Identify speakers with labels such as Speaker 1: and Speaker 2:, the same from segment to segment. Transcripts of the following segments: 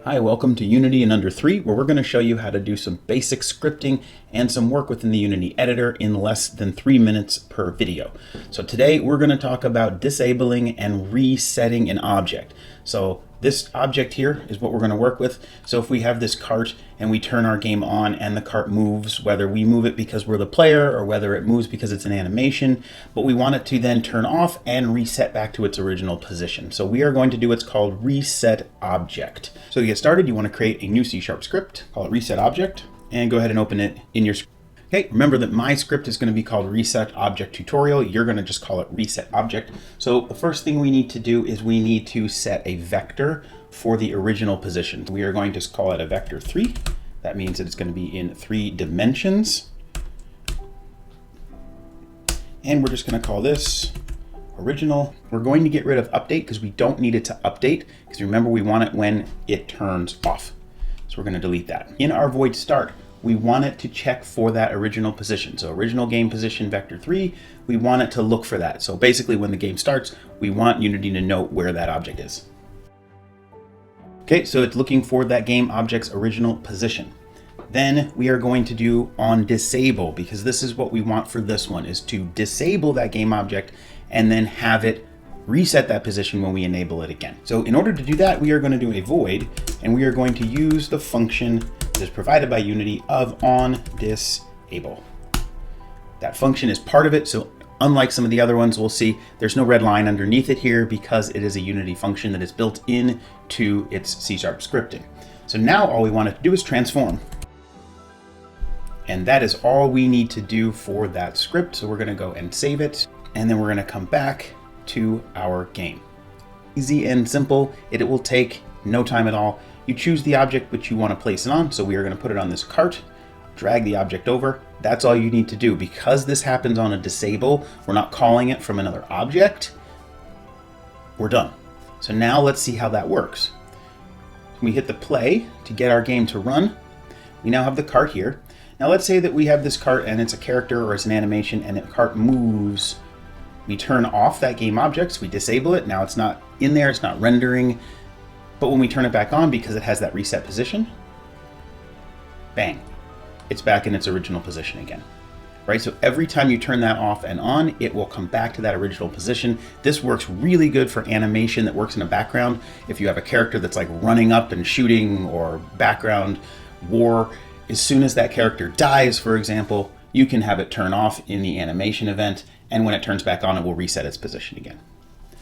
Speaker 1: Hi, welcome to Unity in Under 3, where we're going to show you how to do some basic scripting and some work within the Unity editor in less than 3 minutes per video. So today we're going to talk about disabling and resetting an object. So this object here is what we're going to work with. So if we have this cart and we turn our game on and the cart moves, whether we move it because we're the player or whether it moves because it's an animation, but we want it to then turn off and reset back to its original position. So we are going to do what's called reset object. So to get started, you want to create a new C# script, call it reset object, and go ahead and open it in your script. Okay, remember that my script is going to be called reset object tutorial. You're going to just call it reset object. So the first thing we need to do is we need to set a vector for the original position. We are going to call it a vector 3. That means that it's going to be in 3 dimensions. And we're just going to call this original. We're going to get rid of update because we don't need it to update, because remember we want it when it turns off. So we're going to delete that. In our void start, we want it to check for that original position. So original game position vector 3, we want it to look for that. So basically when the game starts, we want Unity to know where that object is. Okay, so it's looking for that game object's original position. Then we are going to do OnDisable, because this is what we want for this one, is to disable that game object and then have it reset that position when we enable it again. So in order to do that, we are going to do a void, and we are going to use the function that is provided by Unity of OnDisable. That function is part of it, so unlike some of the other ones, we'll see there's no red line underneath it here because it is a Unity function that is built into its C# scripting. So now all we want it to do is transform. And that is all we need to do for that script. So we're going to go and save it, and then we're going to come back to our game. Easy and simple. It will take no time at all. You choose the object which you want to place it on. So we are going to put it on this cart, drag the object over. That's all you need to do. Because this happens on a disable, we're not calling it from another object. We're done. So now let's see how that works. We hit the play to get our game to run. We now have the cart here. Now let's say that we have this cart and it's a character or it's an animation and the cart moves. We turn off that game object, so we disable it. Now it's not in there, it's not rendering. But when we turn it back on, because it has that reset position, bang, it's back in its original position again. Right? So every time you turn that off and on, it will come back to that original position. This works really good for animation that works in a background. If you have a character that's like running up and shooting, or background war, as soon as that character dies, for example, you can have it turn off in the animation event, and when it turns back on, it will reset its position again.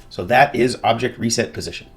Speaker 1: So that is object reset position.